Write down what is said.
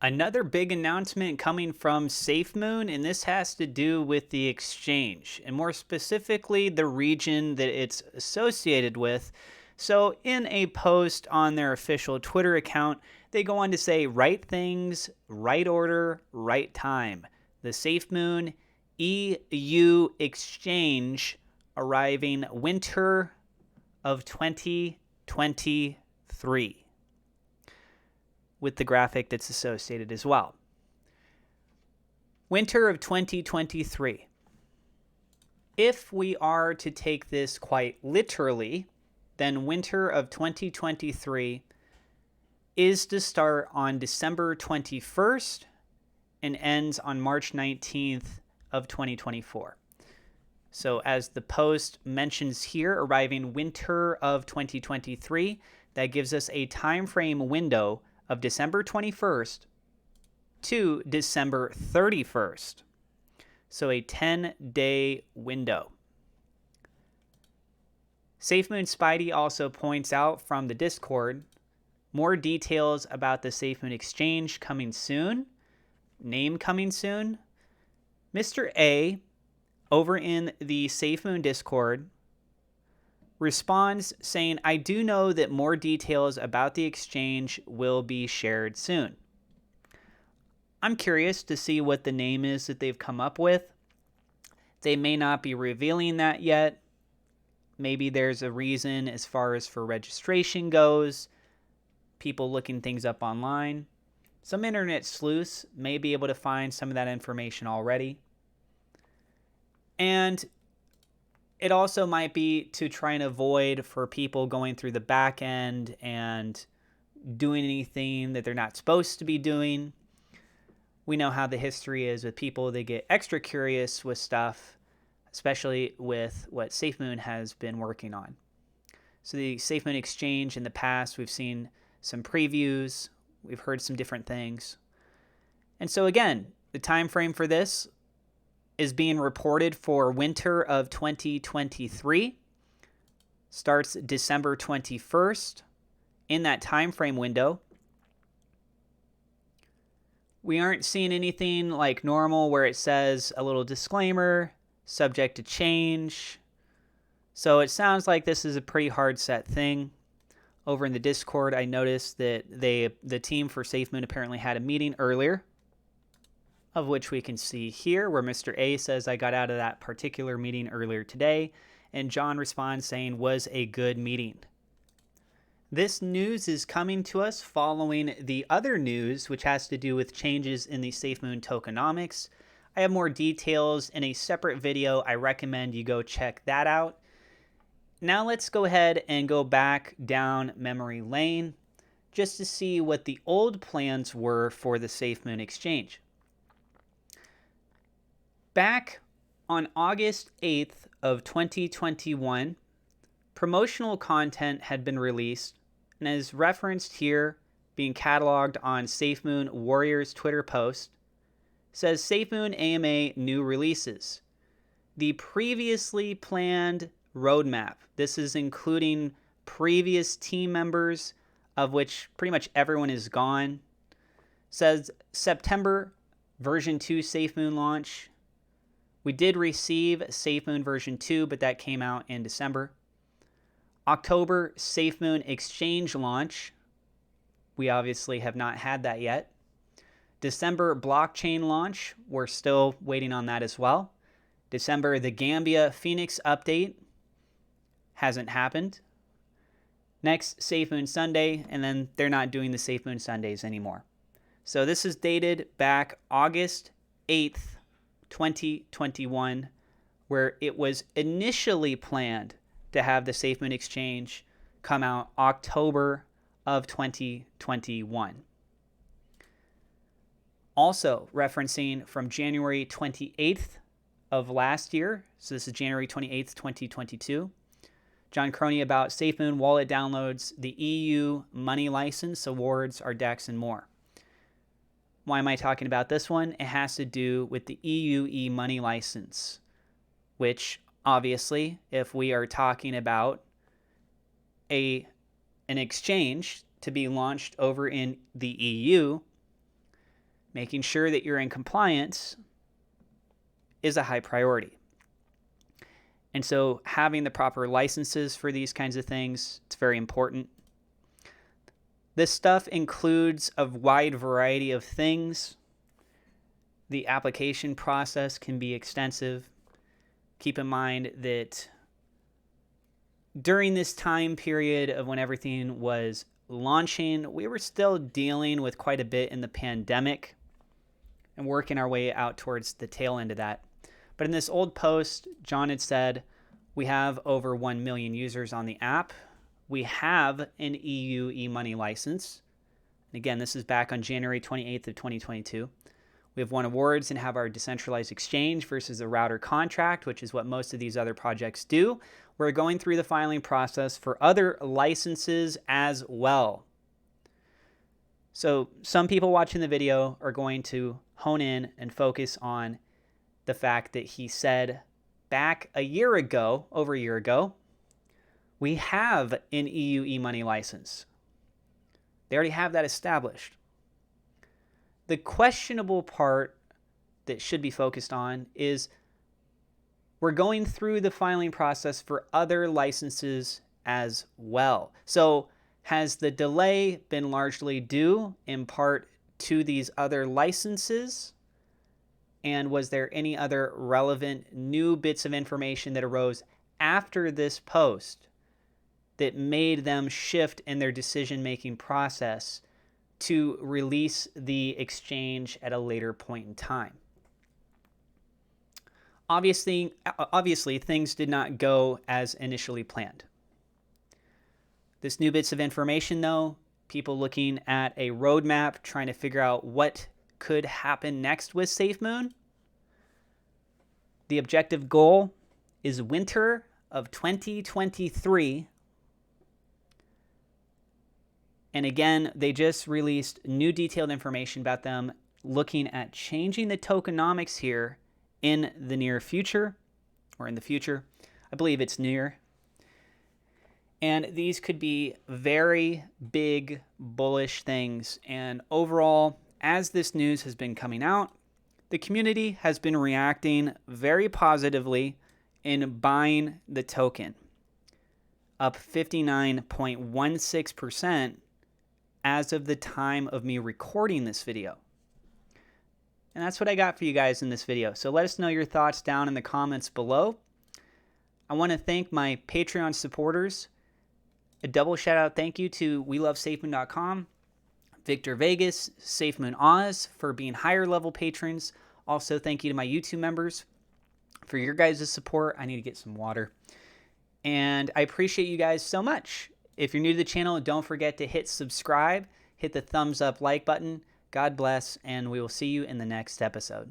Another big announcement coming from SafeMoon, and this has to do with the exchange, and more specifically, the region that it's associated with. So, in a post on their official Twitter account, they go on to say, right things, right order, right time. The SafeMoon EU exchange arriving winter of 2023, with the graphic that's associated as well. Winter of 2023. If we are to take this quite literally, then winter of 2023 is to start on December 21st and ends on March 19th of 2024. So as the post mentions here, arriving winter of 2023, that gives us a time frame window of December 21st to December 31st. So a 10-day window. SafeMoon Spidey also points out from the Discord, more details about the SafeMoon exchange coming soon. Name coming soon. Mr. A, over in the SafeMoon Discord, responds saying, I do know that more details about the exchange will be shared soon. I'm curious to see what the name is that they've come up with. They may not be revealing that yet. Maybe there's a reason as far as for registration goes, people looking things up online. Some internet sleuths may be able to find some of that information already. And it also might be to try and avoid for people going through the back end and doing anything that they're not supposed to be doing. We know how the history is with people. They get extra curious with stuff, especially with what SafeMoon has been working on. So the SafeMoon exchange in the past, we've seen some previews. We've heard some different things. And so again, the time frame for this is being reported for winter of 2023. Starts December 21st. In that time frame window, we aren't seeing anything like normal where it says a little disclaimer, subject to change. So it sounds like this is a pretty hard set thing. Over in the Discord, I noticed that the team for SafeMoon apparently had a meeting earlier, of which we can see here, where Mr. A says, I got out of that particular meeting earlier today, and John responds saying, was a good meeting. This news is coming to us following the other news, which has to do with changes in the SafeMoon tokenomics. I have more details in a separate video. I recommend you go check that out. Now let's go ahead and go back down memory lane just to see what the old plans were for the SafeMoon exchange. Back on August 8th of 2021, promotional content had been released, and as referenced here, being cataloged on SafeMoon Warriors Twitter post, says SafeMoon AMA new releases. The previously planned roadmap. This is including previous team members, of which pretty much everyone is gone. Says September version 2 SafeMoon launch. We did receive SafeMoon version 2, but that came out in December. October SafeMoon exchange launch. We obviously have not had that yet. December blockchain launch. We're still waiting on that as well. December, the Gambia Phoenix update. Hasn't happened. Next, SafeMoon Sunday, and then they're not doing the SafeMoon Sundays anymore. So this is dated back August 8th, 2021, where it was initially planned to have the SafeMoon exchange come out October of 2021. Also referencing from January 28th of last year, so this is January 28th, 2022, John Croney about SafeMoon wallet downloads, the EU money license awards, our DEX, and more. Why am I talking about this one? It has to do with the EU e-money license, which obviously, if we are talking about an exchange to be launched over in the EU, making sure that you're in compliance is a high priority. And so having the proper licenses for these kinds of things, it's very important. This stuff includes a wide variety of things. The application process can be extensive. Keep in mind that during this time period of when everything was launching, we were still dealing with quite a bit in the pandemic and working our way out towards the tail end of that. But in this old post, John had said, we have over 1 million users on the app. We have an EU e-money license. And again, this is back on January 28th of 2022. We have won awards and have our decentralized exchange versus a router contract, which is what most of these other projects do. We're going through the filing process for other licenses as well. So some people watching the video are going to hone in and focus on the fact that he said back over a year ago, we have an EU e-money license. They already have that established. The questionable part that should be focused on is we're going through the filing process for other licenses as well. So has the delay been largely due in part to these other licenses? And was there any other relevant new bits of information that arose after this post that made them shift in their decision-making process to release the exchange at a later point in time? Obviously, things did not go as initially planned. This new bits of information, though, people looking at a roadmap, trying to figure out what could happen next with SafeMoon. The objective goal is winter of 2023. And again, they just released new detailed information about them looking at changing the tokenomics here in the near future, or in the future. I believe it's near. And these could be very big, bullish things. And overall, as this news has been coming out, the community has been reacting very positively in buying the token, up 59.16% as of the time of me recording this video. And that's what I got for you guys in this video. So let us know your thoughts down in the comments below. I want to thank my Patreon supporters. A double shout out thank you to WeLoveSafeMoon.com, Victor Vegas, SafeMoon Oz for being higher level patrons. Also, thank you to my YouTube members for your guys' support. I need to get some water. And I appreciate you guys so much. If you're new to the channel, don't forget to hit subscribe, hit the thumbs up like button. God bless, and we will see you in the next episode.